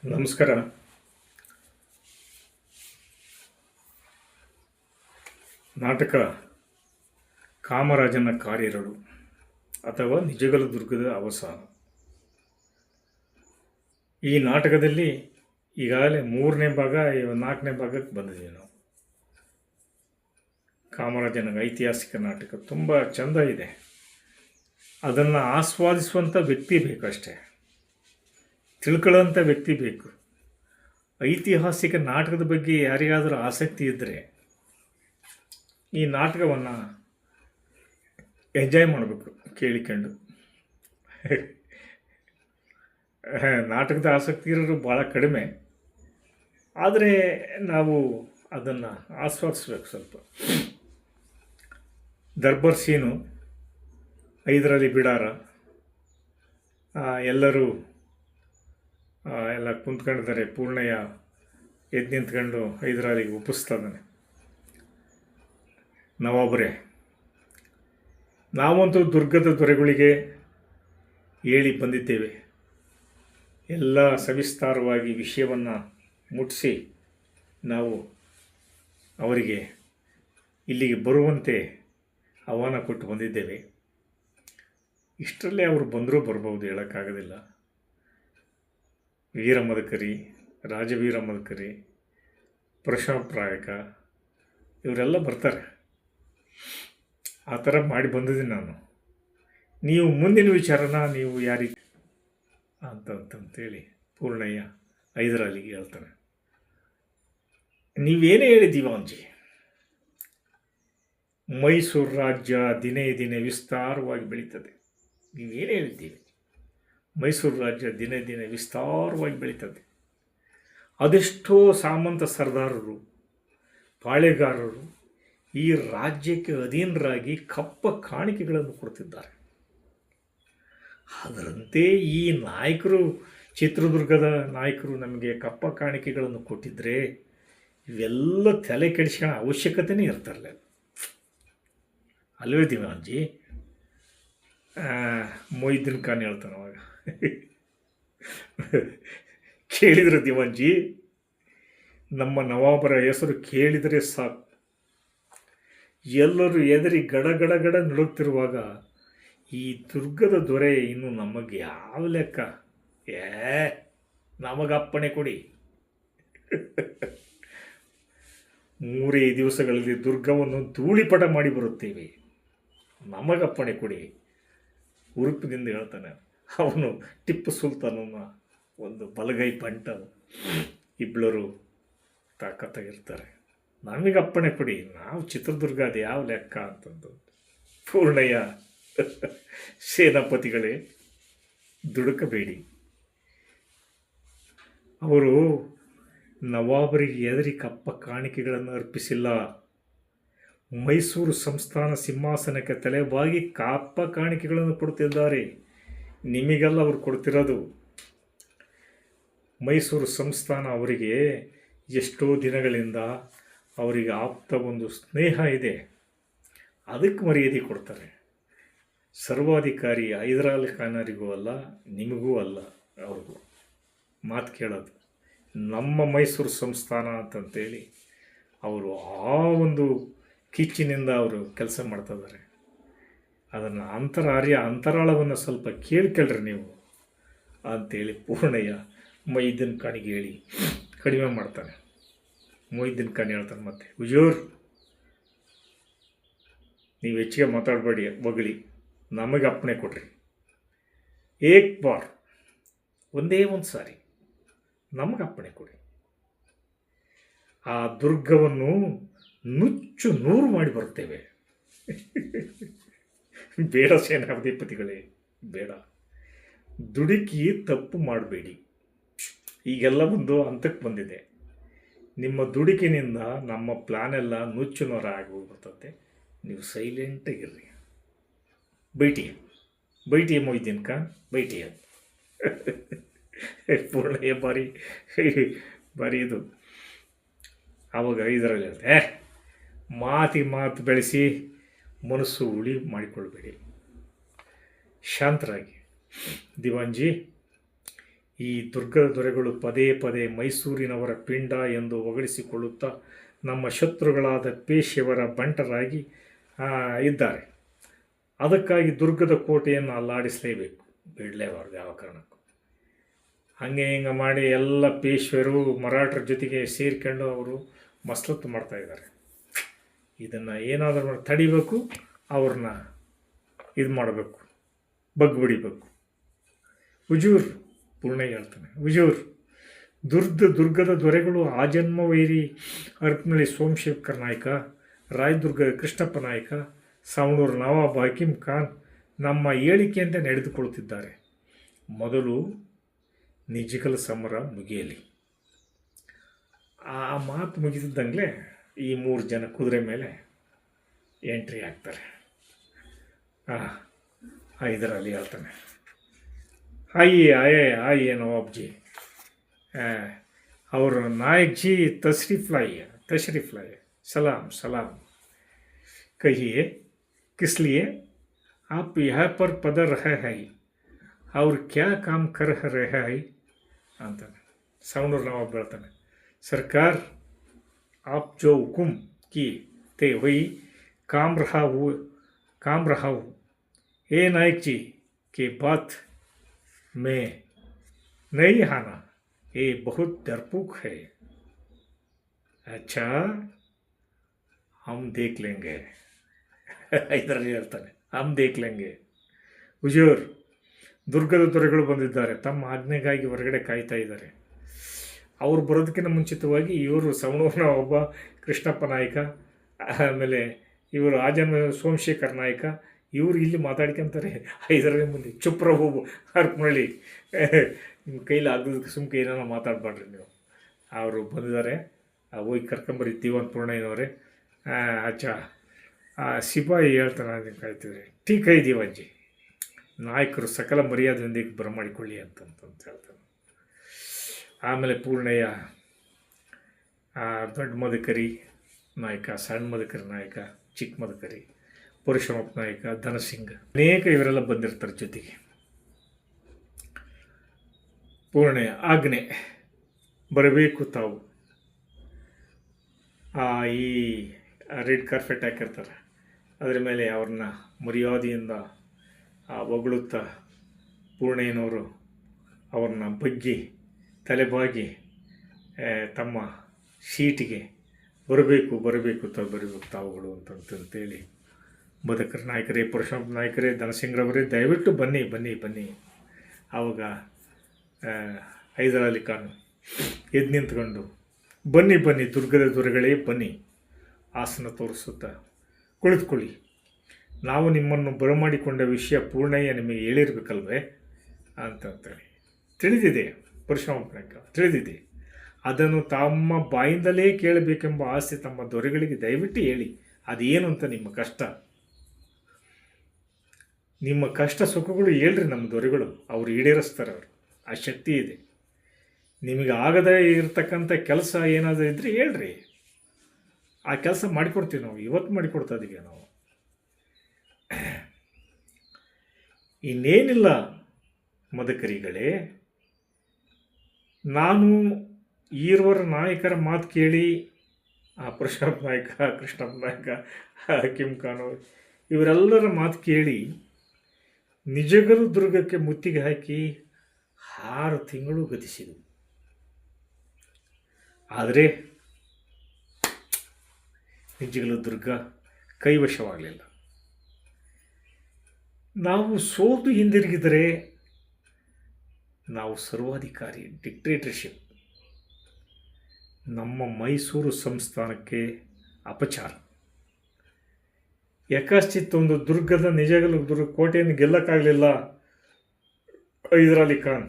ನಮಸ್ಕಾರ. ನಾಟಕ ಕಾಮರಾಜನ ಕಾರ್ಯರಡು ಅಥವಾ ನಿಜಗಲ ದುರ್ಗದ ಅವಸಾನ. ಈ ನಾಟಕದಲ್ಲಿ ಈಗಾಗಲೇ 3ನೇ ಭಾಗ 4ನೇ ಭಾಗಕ್ಕೆ ಬಂದಿದ್ದೀವಿ ನಾವು. ಕಾಮರಾಜನ ಐತಿಹಾಸಿಕ ನಾಟಕ ತುಂಬ ಚೆಂದ ಇದೆ. ಅದನ್ನು ಆಸ್ವಾದಿಸುವಂಥ ವ್ಯಕ್ತಿ ಬೇಕಷ್ಟೇ, ತಿಳ್ಕೊಳ್ಳೋಂಥ ವ್ಯಕ್ತಿ ಬೇಕು. ಐತಿಹಾಸಿಕ ನಾಟಕದ ಬಗ್ಗೆ ಯಾರಿಗಾದರೂ ಆಸಕ್ತಿ ಇದ್ದರೆ ಈ ನಾಟಕವನ್ನು ಎಂಜಾಯ್ ಮಾಡಬೇಕು ಕೇಳಿಕೊಂಡು. ನಾಟಕದ ಆಸಕ್ತಿ ಇರೋರು ಭಾಳ ಕಡಿಮೆ, ಆದರೆ ನಾವು ಅದನ್ನು ಆಸ್ವಾದಿಸ್ಬೇಕು ಸ್ವಲ್ಪ. ದರ್ಬಾರ್ ಸೀನು, ಹೈದರಾಲಿ ಬಿಡಾರ, ಎಲ್ಲರೂ ಎಲ್ಲ ಕುಂತ್ಕೊಂಡಿದ್ದಾರೆ. ಪೂರ್ಣಯ್ಯ ಎದ್ದು ನಿಂತ್ಕೊಂಡು ಹೈದರಾಲಿಗೆ ಒಪ್ಪಿಸ್ತಾ ಇದ್ದಾನೆ. ನವಾಬರೇ, ನಾವಂತೂ ದುರ್ಗದ ದೊರೆಗಳಿಗೆ ಹೇಳಿ ಬಂದಿದ್ದೇವೆ. ಎಲ್ಲ ಸವಿಸ್ತಾರವಾಗಿ ವಿಷಯವನ್ನು ಮುಟ್ಟಿಸಿ ನಾವು ಅವರಿಗೆ ಇಲ್ಲಿಗೆ ಬರುವಂತೆ ಆಹ್ವಾನ ಕೊಟ್ಟು ಬಂದಿದ್ದೇವೆ. ಇಷ್ಟರಲ್ಲೇ ಅವರು ಬಂದರೂ ಬರ್ಬೋದು, ಹೇಳೋಕ್ಕಾಗೋದಿಲ್ಲ. ವೀರ ಮದಕರಿ, ರಾಜವೀರ ಮದಕರಿ, ಪರಶುರಾಮಪ್ರಾಯಕ ಇವರೆಲ್ಲ ಬರ್ತಾರೆ. ಆ ಥರ ಮಾಡಿ ಬಂದಿದ್ದೀನಿ ನಾನು. ನೀವು ಮುಂದಿನ ವಿಚಾರನ ನೀವು ಯಾರಿಗೆ ಅಂತಂತೇಳಿ ಪೂರ್ಣಯ್ಯ ಹೈದರಾಲಿಗೆ ಹೇಳ್ತಾನೆ. ನೀವೇನೇ ಹೇಳಿ ದಿವಾನ್ಜಿ, ಮೈಸೂರು ರಾಜ್ಯ ದಿನೇ ದಿನೇ ವಿಸ್ತಾರವಾಗಿ ಬೆಳೀತದೆ. ನೀವೇನು ಹೇಳಿದ್ದೀವಿ, ಮೈಸೂರು ರಾಜ್ಯ ದಿನೇ ದಿನೇ ವಿಸ್ತಾರವಾಗಿ ಬೆಳೀತದೆ. ಅದೆಷ್ಟೋ ಸಾಮಂತ ಸರ್ದಾರರು, ಪಾಳೆಗಾರರು ಈ ರಾಜ್ಯಕ್ಕೆ ಅಧೀನರಾಗಿ ಕಪ್ಪ ಕಾಣಿಕೆಗಳನ್ನು ಕೊಡ್ತಿದ್ದಾರೆ. ಅದರಂತೆ ಈ ನಾಯಕರು, ಚಿತ್ರದುರ್ಗದ ನಾಯಕರು ನಮಗೆ ಕಪ್ಪ ಕಾಣಿಕೆಗಳನ್ನು ಕೊಟ್ಟಿದ್ದರೆ ಇವೆಲ್ಲ ತಲೆ ಕೆಡಿಸ್ಕೊಳ್ಳೋ ಅವಶ್ಯಕತೆಯೇ ಇರ್ತಾರಲ್ಲ, ಅಲ್ವೇ ದಿವಾನ್ಜಿ? ಮೊಯ್ದೀನ್ ಖಾನ್ ಹೇಳ್ತಾನೆ ಅವಾಗ. ಕೇಳಿದ್ರೆ ದಿವಾನ್ಜಿ, ನಮ್ಮ ನವಾಬರ ಹೆಸರು ಕೇಳಿದರೆ ಸಾಕು, ಎಲ್ಲರೂ ಎದರಿ ಗಡ ಗಡ ಗಡ ನಡುಗ್ತಿರುವಾಗ ಈ ದುರ್ಗದ ದೊರೆ ಇನ್ನು ನಮಗೆ ಯಾವ ಲೆಕ್ಕ? ನಮಗಪ್ಪಣೆ ಕೊಡಿ, 3 ದಿವಸಗಳಲ್ಲಿ ದುರ್ಗವನ್ನು ಧೂಳಿಪಟ ಮಾಡಿ ಬರುತ್ತೇವೆ, ನಮಗಪ್ಪಣೆ ಕೊಡಿ. ಉರುಪಿನಿಂದ ಹೇಳ್ತಾನೆ. ಅವನು ಟಿಪ್ಪು ಸುಲ್ತಾನನ ಒಂದು ಬಲಗೈ ಬಂಟ, ಇಬ್ಬರು ತಾಕತ್ತಾಗಿರ್ತಾರೆ. ನಮಗೆ ಅಪ್ಪಣೆ ಕೊಡಿ, ನಾವು ಚಿತ್ರದುರ್ಗ ಅದು ಯಾವ ಲೆಕ್ಕ ಅಂತಂದು. ಪೂರ್ಣಯ್ಯ, ಸೇನಾಪತಿಗಳೇ ದುಡುಕಬೇಡಿ. ಅವರು ನವಾಬರಿಗೆ ಎದರಿ ಕಪ್ಪ ಕಾಣಿಕೆಗಳನ್ನು ಅರ್ಪಿಸಿಲ್ಲ. ಮೈಸೂರು ಸಂಸ್ಥಾನ ಸಿಂಹಾಸನಕ್ಕೆ ತಲೆಬಾಗಿ ಕಪ್ಪ ಕಾಣಿಕೆಗಳನ್ನು ಕೊಡ್ತಿದ್ದಾರೆ. ನಿಮಗೆಲ್ಲ ಅವರು ಕೊಡ್ತಿರೋದು. ಮೈಸೂರು ಸಂಸ್ಥಾನ ಅವರಿಗೆ ಎಷ್ಟೋ ದಿನಗಳಿಂದ ಅವರಿಗೆ ಆಪ್ತ ಒಂದು ಸ್ನೇಹ ಇದೆ, ಅದಕ್ಕೆ ಮರ್ಯಾದೆ ಕೊಡ್ತಾರೆ. ಸರ್ವಾಧಿಕಾರಿ ಹೈದರಾಲಿ ಖಾನರಿಗೂ ಅಲ್ಲ, ನಿಮಗೂ ಅಲ್ಲ ಅವ್ರಿಗೂ ಮಾತು ಕೇಳೋದು. ನಮ್ಮ ಮೈಸೂರು ಸಂಸ್ಥಾನ ಅಂತಂತೇಳಿ ಅವರು ಆ ಒಂದು ಕಿಚ್ಚಿನಿಂದ ಅವರು ಕೆಲಸ ಮಾಡ್ತಿದ್ದಾರೆ. ಅದನ್ನು ಅಂತರಾಳವನ್ನು ಸ್ವಲ್ಪ ಕೇಳ್ಕೊಳ್ರಿ ನೀವು ಅಂಥೇಳಿ ಪೂರ್ಣಯ್ಯ ಮೊಯ್ದೀನ್ ಖಾನಿಗೆ ಹೇಳಿ ಕಡಿಮೆ ಮಾಡ್ತಾನೆ. ಮೊಯ್ದೀನ್ ಖಾನ್ ಹೇಳ್ತಾನೆ ಮತ್ತೆ, ಹುಜೂರ್, ನೀವು ಹೆಚ್ಚಿಗೆ ಮಾತಾಡಬೇಡಿ, ಬಗಳಿ, ನಮಗೆ ಅಪ್ಪಣೆ ಕೊಡ್ರಿ. ಏಕ್ ಬಾರ್, ಒಂದೇ ಒಂದು ಸಾರಿ ನಮಗೆ ಅಪ್ಪಣೆ ಕೊಡಿ. ಆ ದುರ್ಗವನ್ನು ನುಚ್ಚು ನೂರು ಮಾಡಿ ಬರ್ತೇವೆ. ಬೇಡ ಸೇನಾಧಿಪತಿಗಳೇ, ಬೇಡ, ದುಡುಕಿ ತಪ್ಪು ಮಾಡಬೇಡಿ. ಈಗೆಲ್ಲ ಒಂದು ಹಂತಕ್ಕೆ ಬಂದಿದೆ. ನಿಮ್ಮ ದುಡುಕಿನಿಂದ ನಮ್ಮ ಪ್ಲಾನ್ ಎಲ್ಲ ನುಚ್ಚು ನೂರ ಆಗಿ ಹೋಗ್ಬಿಡ್ತದೆ. ನೀವು ಸೈಲೆಂಟಾಗಿರ್ರಿ. ಬೈಟಿ ಮೊಯ್ದೀನ್ ಖಾನ್, ಬೈಟಿ ಅಂತ. ಪೂರ್ಣಯ್ಯ ಬಾರಿ ಇದು. ಆವಾಗ ಇದರಲ್ಲಿ ಹೇಳ್ತೆ, ಮಾತು ಬೆಳೆಸಿ ಮನಸ್ಸು ಉಳಿ ಮಾಡಿಕೊಳ್ಬೇಡಿ, ಶಾಂತರಾಗಿ. ದಿವಾನ್ಜಿ, ಈ ದುರ್ಗದ ದೊರೆಗಳು ಪದೇ ಪದೇ ಮೈಸೂರಿನವರ ಪಿಂಡ ಎಂದು ಹೊಗಳಿಸಿಕೊಳ್ಳುತ್ತಾ ನಮ್ಮ ಶತ್ರುಗಳಾದ ಪೇಶ್ಯವರ ಬಂಟರಾಗಿ ಇದ್ದಾರೆ. ಅದಕ್ಕಾಗಿ ದುರ್ಗದ ಕೋಟೆಯನ್ನು ಅಲ್ಲಾಡಿಸಲೇಬೇಕು, ಬಿಡಲೇಬಾರ್ದು ಯಾವ ಕಾರಣಕ್ಕೂ. ಹಾಗೆ ಹಿಂಗೆ ಮಾಡಿ ಎಲ್ಲ ಪೇಶ್ವರು ಮರಾಠರ ಜೊತೆಗೆ ಸೇರಿಕೊಂಡು ಅವರು ಮಸಲತ್ತು ಮಾಡ್ತಾಯಿದ್ದಾರೆ. ಇದನ್ನು ಏನಾದರೂ ತಡಿಬೇಕು, ಅವ್ರನ್ನ ಇದು ಮಾಡಬೇಕು, ಬಗ್ಬಿಡಿಬೇಕು. ಹುಜೂರ್ ಪೂರ್ಣಯ್ಯ ಹೇಳ್ತಾನೆ, ಹುಜೂರ್ ದುರ್ಗದ ದೊರೆಗಳು ಆಜನ್ಮ ವೈರಿ ಹರಪನಹಳ್ಳಿ ಸೋಮಶೇಖರ್ ನಾಯಕ, ರಾಯದುರ್ಗ ಕೃಷ್ಣಪ್ಪ ನಾಯಕ, ಸಾವಣೂರು ನವಾಬ್ ಹಕೀಂ ಖಾನ್ ನಮ್ಮ ಹೇಳಿಕೆಯಂತೆ ನಡೆದುಕೊಳ್ಳುತ್ತಿದ್ದಾರೆ. ಮೊದಲು ನಿಜಗಲ್ ಸಮರ ಮುಗಿಯಲಿ. ಆ ಮಾತು ಮುಗಿದಿದ್ದಂಗೆ ಈ 3 ಜನ ಕುದುರೆ ಮೇಲೆ ಎಂಟ್ರಿ ಆಗ್ತಾರೆ. ಇದರಲ್ಲಿ ಹೇಳ್ತಾನೆ, आइए नवाब जी, और नायक जी तशरीफ़ लाइए, सलाम कहिए, किस लिए आप यहाँ पर पधर रहे हैं और क्या काम कर रहे हैं अंताने. सावणूर नवाब ಹೇಳ್ತಾನೆ, सरकार आप जो हुक्म किए थे वही काम रहा हूँ. ये नायक जी की बात में नहीं आना, ये बहुत डरपोक है. अच्छा, हम देख लेंगे. ಇದರಲ್ಲಿ ಹೇಳ್ತಾನೆ, ಹಮ್ ದೇಖ್ ಲೆಂಗೆ. ಹುಜೂರ್, ದುರ್ಗದ ದೊರೆಗಳು ಬಂದಿದ್ದಾರೆ, ತಮ್ಮ ಆಜ್ಞೆಗಾಗಿ ಹೊರಗಡೆ ಕಾಯ್ತಾ ಇದ್ದಾರೆ. ಅವರು ಬರೋದಕ್ಕಿಂತ ಮುಂಚಿತವಾಗಿ ಇವರು ಸವಣೂರಿನ ಒಬ್ಬ ಕೃಷ್ಣಪ್ಪ ನಾಯಕ, ಆಮೇಲೆ ಇವರು ಆಜನ್ಮ ಸೋಮಶೇಖರ್ ನಾಯಕ, ಇವರು ಇಲ್ಲಿ ಮಾತಾಡ್ಕೊಂತಾರೆ. 5 ಮುಂದೆ ಚುಪ್ರ ಹೋಗು ಹರಪನಹಳ್ಳಿ, ನಿಮ್ಮ ಕೈಲಿ ಆಗೋದಕ್ಕೆ ಸುಮ್ಕೆ ಏನಾರ ಮಾತಾಡಬೇಡ್ರಿ ನೀವು. ಅವರು ಬಂದಿದ್ದಾರೆ, ಹೋಗಿ ಕರ್ಕೊಂಬರಿ ದಿವಾನ್ ಪೂರ್ಣಯ್ಯನವರೇ. ಅಚ್ಚಾ, ಸಿಪಾಯಿ ಹೇಳ್ತಾನೆ, ಅದನ್ನು ಕಾಯ್ತಿದ್ರೆ, ಟೀಕ್ ಹೈ ದಿವಾನ್ಜಿ, ನಾಯಕರು ಸಕಲ ಮರ್ಯಾದೆಯೊಂದಿಗೆ ಬರಮಾಡಿಕೊಳ್ಳಿ ಅಂತಂತ ಹೇಳ್ತಾನೆ. ಆಮೇಲೆ ಪೂರ್ಣಯ್ಯ ದೊಡ್ಡ ಮದಕರಿ ನಾಯಕ, ಸಣ್ಣ ಮದಕರಿ ನಾಯಕ, ಚಿಕ್ಕ ಮದಕರಿ, ಪರಶುರಾಮಪ್ಪ ನಾಯಕ, ಧನಸಿಂಗ್, ಅನೇಕ ಇವರೆಲ್ಲ ಬಂದಿರ್ತಾರೆ ಜೊತೆಗೆ. ಪೂರ್ಣಯ್ಯ ಆಜ್ಞೆ, ಬರಬೇಕು ತಾವು. ಈ ರೆಡ್ ಕಾರ್ಪೆಟ್ ಹಾಕಿರ್ತಾರೆ, ಅದರ ಮೇಲೆ ಅವ್ರನ್ನ ಮರ್ಯಾದೆಯಿಂದ ಹೊಗಳುತ್ತಾ ಪೂರ್ಣಯ್ಯನವರು ಅವ್ರನ್ನ ಬಗ್ಗಿ ತಲೆಬಾಗಿ ತಮ್ಮ ಸೀಟಿಗೆ ಬರಬೇಕು ತಾವುಗಳು ಅಂತಂತೇಳಿ, ಮದಕರ ನಾಯಕರೇ, ಪರಶುರಾಮ ನಾಯಕರೇ, ಧನಸಿಂಗ್ರವರೇ, ದಯವಿಟ್ಟು ಬನ್ನಿ. ಆವಾಗ ಹೈದರ್ ಅಲಿ ಖಾನ್ ಎದ್ದು ನಿಂತ್ಕೊಂಡು, ಬನ್ನಿ ದುರ್ಗದ ದೊರೆಗಳೇ ಬನ್ನಿ, ಆಸನ ತೋರಿಸುತ್ತಾ ಕುಳಿತುಕೊಳ್ಳಿ. ನಾವು ನಿಮ್ಮನ್ನು ಬರಮಾಡಿಕೊಂಡ ವಿಷಯ ಪೂರ್ಣಯ್ಯ ನಿಮಗೆ ಹೇಳಿರ್ಬೇಕಲ್ವೇ ಅಂತಂತೇಳಿ. ತಿಳಿದಿದೆ ಪರಶುರಾಮ ನಾಯಕ, ತಿಳಿದಿದೆ. ಅದನ್ನು ತಮ್ಮ ಬಾಯಿಂದಲೇ ಕೇಳಬೇಕೆಂಬ ಆಸೆ ತಮ್ಮ ದೊರೆಗಳಿಗೆ ದಯವಿಟ್ಟು ಹೇಳಿ. ಅದೇನು ಅಂತ ನಿಮ್ಮ ಕಷ್ಟ ಸುಖಗಳು ಹೇಳ್ರಿ. ನಮ್ಮ ದೊರೆಗಳು ಅವರು ಈಡೇರಿಸ್ತಾರೆ, ಅವರು ಆ ಶಕ್ತಿ ಇದೆ. ನಿಮಗೆ ಆಗದೇ ಇರತಕ್ಕಂಥ ಕೆಲಸ ಏನಾದರೂ ಇದ್ದರೆ ಹೇಳ್ರಿ, ಆ ಕೆಲಸ ಮಾಡಿಕೊಡ್ತೀವಿ ನಾವು. ಇವತ್ತು ಮಾಡಿಕೊಡ್ತಾ ಇದ್ದೀವಿ ನಾವು. ಇನ್ನೇನಿಲ್ಲ ಮದಕರಿಗಳೇ, ನಾನು ಈರ್ವರ ನಾಯಕರ ಮಾತು ಕೇಳಿ, ಪರಶುರಾಮ ನಾಯಕ, ಕೃಷ್ಣಪ್ಪ ನಾಯಕ, ಹಕೀಂ ಖಾನ್ ಇವರೆಲ್ಲರ ಮಾತು ಕೇಳಿ ನಿಜಗಲು ದುರ್ಗಕ್ಕೆ ಮುತ್ತಿಗೆ ಹಾಕಿ 6 ತಿಂಗಳು ಗತಿಸಿದವು. ಆದರೆ ನಿಜಗಲು ದುರ್ಗ ಕೈವಶವಾಗಲಿಲ್ಲ. ನಾವು ಸೋತು ಹಿಂದಿರುಗಿದರೆ ನಾವು ಸರ್ವಾಧಿಕಾರಿ, ಡಿಕ್ಟೇಟರ್ಶಿಪ್, ನಮ್ಮ ಮೈಸೂರು ಸಂಸ್ಥಾನಕ್ಕೆ ಅಪಚಾರ. ಯಕಾಶ್ಚಿತ್ ಒಂದು ದುರ್ಗದ ನಿಜಗಲು ಕೋಟೆಯನ್ನು ಗೆಲ್ಲಕ್ಕಾಗಲಿಲ್ಲ. ಹೈದರ್ ಅಲಿ ಖಾನ್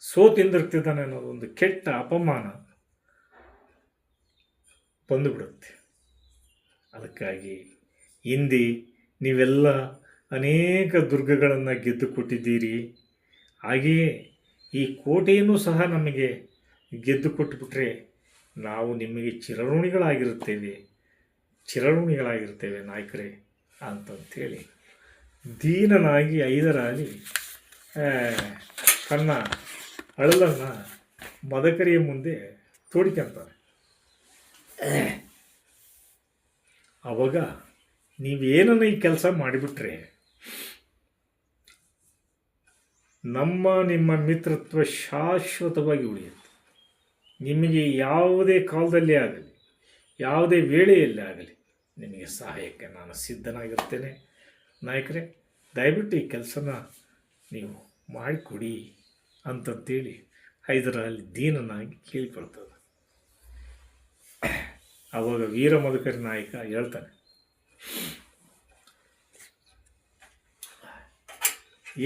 ಸೋತು ಹಿಂದಿರುಗ್ತಿದ್ದಾನೆ ಅನ್ನೋದು ಒಂದು ಕೆಟ್ಟ ಅಪಮಾನ ಬಂದುಬಿಡುತ್ತೆ. ಅದಕ್ಕಾಗಿ ಹಿಂದೆ ನೀವೆಲ್ಲ ಅನೇಕ ದುರ್ಗಗಳನ್ನು ಗೆದ್ದು ಕೊಟ್ಟಿದ್ದೀರಿ. ಹಾಗೆಯೇ ಈ ಕೋಟೆಯನ್ನು ಸಹ ನಮಗೆ ಗೆದ್ದು ಕೊಟ್ಟುಬಿಟ್ರೆ ನಾವು ನಿಮಗೆ ಚಿರಋಣಿಗಳಾಗಿರುತ್ತೇವೆ ನಾಯಕರೇ ಅಂತಂಥೇಳಿ ದೀನನಾಗಿ ಹೈದರ್ ಅಲಿ ಆ, ತನ್ನ ಅಳಲನ್ನು ಮದಕರಿಯ ಮುಂದೆ ತೋಡಿಕೊಂತಾನೆ. ಆವಾಗ ನೀವೇನನ್ನ ಈ ಕೆಲಸ ಮಾಡಿಬಿಟ್ರೆ ನಿಮ್ಮ ಮಿತ್ರತ್ವ ಶಾಶ್ವತವಾಗಿ ಉಳಿಯುತ್ತೆ. ನಿಮಗೆ ಯಾವುದೇ ಕಾಲದಲ್ಲಿ ಆಗಲಿ, ಯಾವುದೇ ವೇಳೆಯಲ್ಲಿ ಆಗಲಿ ನಿಮಗೆ ಸಹಾಯಕ್ಕೆ ನಾನು ಸಿದ್ಧನಾಗಿರ್ತೇನೆ. ನಾಯಕರೇ, ದಯವಿಟ್ಟು ಈ ಕೆಲಸನ ನೀವು ಮಾಡಿಕೊಡಿ ಅಂತಂತೇಳಿ ಹೈದರಾಲಿ ದೀನನಾಗಿ ಕೇಳಿಕೊಳ್ತದೆ. ಆವಾಗ ವೀರ ಮದಕರಿ ನಾಯಕ ಹೇಳ್ತಾನೆ,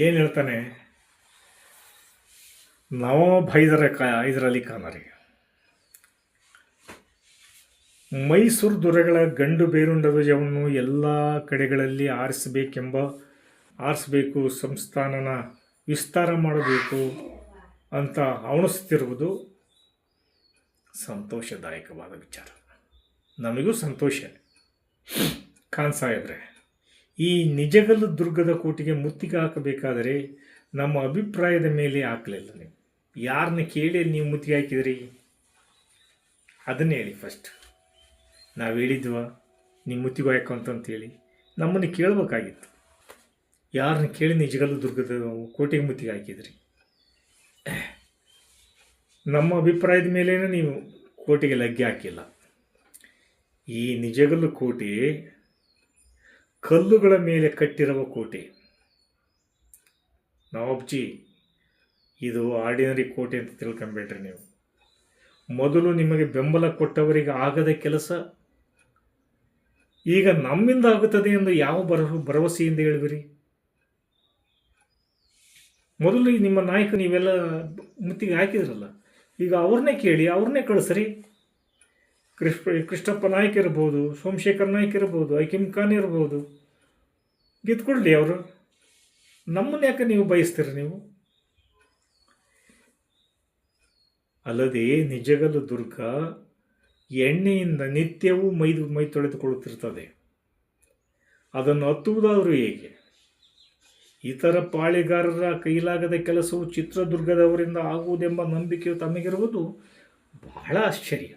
ಏನು ಹೇಳ್ತಾನೆ? ನವಾಬ್ ಹೈದರಾಲಿ ಖಾನರಿಗೆ ಮೈಸೂರು ದೊರೆಗಳ ಗಂಡು ಬೇರುಂಡ ಧ್ವಜವನ್ನು ಎಲ್ಲ ಕಡೆಗಳಲ್ಲಿ ಆರಿಸಬೇಕು, ಸಂಸ್ಥಾನನ ವಿಸ್ತಾರ ಮಾಡಬೇಕು ಅಂತ ಹವಣಿಸ್ತಿರುವುದು ಸಂತೋಷದಾಯಕವಾದ ವಿಚಾರ. ನಮಗೂ ಸಂತೋಷ. ಖಾನ್ ಸಾಹೇಬ್ರೆ, ಈ ನಿಜಗಲ್ಲು ದುರ್ಗದ ಕೋಟೆಗೆ ಮುತ್ತಿಗೆ ಹಾಕಬೇಕಾದರೆ ನಮ್ಮ ಅಭಿಪ್ರಾಯದ ಮೇಲೆ ಹಾಕಲಿಲ್ಲ. ನೀವು ಯಾರನ್ನ ಕೇಳಿ ನೀವು ಮುತ್ತಿಗೆ ಹಾಕಿದ್ರಿ? ಅದನ್ನೇ ಹೇಳಿ ಫಸ್ಟ್. ನಾವು ಹೇಳಿದ್ವಾ ನೀವು ಮುತ್ತಿಗೆ ಹಾಕು ಅಂತಂತೇಳಿ? ನಮ್ಮನ್ನು ಕೇಳಬೇಕಾಗಿತ್ತು. ಯಾರನ್ನ ಕೇಳಿ ನಿಜಗಲ್ಲು ದುರ್ಗದ ಕೋಟೆಗೆ ಮುತ್ತಿಗೆ ಹಾಕಿದ್ರಿ? ನಮ್ಮ ಅಭಿಪ್ರಾಯದ ಮೇಲೇ ನೀವು ಕೋಟೆಗೆ ಲಗ್ಗೆ ಹಾಕಿಲ್ಲ. ಈ ನಿಜಗಲ್ಲು ಕೋಟೆ ಕಲ್ಲುಗಳ ಮೇಲೆ ಕಟ್ಟಿರುವ ಕೋಟೆ. ನವಾಬ್ಜಿ, ಇದು ಆರ್ಡಿನರಿ ಕೋಟೆ ಅಂತ ತಿಳ್ಕೊಂಬೇಡ್ರಿ ನೀವು. ಮೊದಲು ನಿಮಗೆ ಬೆಂಬಲ ಕೊಟ್ಟವರಿಗೆ ಆಗದ ಕೆಲಸ ಈಗ ನಮ್ಮಿಂದ ಆಗುತ್ತದೆ ಎಂದು ಯಾವ ಭರವಸೆಯಿಂದ ಹೇಳಿದಿರಿ? ಮೊದಲು ನಿಮ್ಮ ನಾಯಕ ನೀವೆಲ್ಲ ಮುತ್ತಿಗೆ ಹಾಕಿದ್ರಲ್ಲ, ಈಗ ಅವ್ರನ್ನೇ ಕೇಳಿ, ಅವ್ರನ್ನೇ ಕಳಿಸ್ರಿ. ಕೃಷ್ಣಪ್ಪ ನಾಯ್ಕ ಇರ್ಬೋದು, ಸೋಮಶೇಖರ್ ನಾಯ್ಕ ಇರ್ಬೋದು, ಹಕೀಮ್ ಖಾನ್ ಇರ್ಬೋದು, ಗೆದ್ಕೊಳ್ಳಿ ಅವರು. ನಮ್ಮನ್ನು ಯಾಕೆ ನೀವು ಬಯಸ್ತೀರಿ? ನೀವು ಅಲ್ಲದೆ ನಿಜಗಲ್ಲು ದುರ್ಗ ಎಣ್ಣೆಯಿಂದ ನಿತ್ಯವೂ ಮೈ ತೊಳೆದುಕೊಳ್ಳುತ್ತಿರ್ತದೆ. ಅದನ್ನು ಹತ್ತುವುದಾದರೂ ಹೇಗೆ? ಇತರ ಪಾಳೆಗಾರರ ಕೈಲಾಗದ ಕೆಲಸವು ಚಿತ್ರದುರ್ಗದವರಿಂದ ಆಗುವುದೆಂಬ ನಂಬಿಕೆಯು ತಮಗಿರುವುದು ಬಹಳ ಆಶ್ಚರ್ಯ.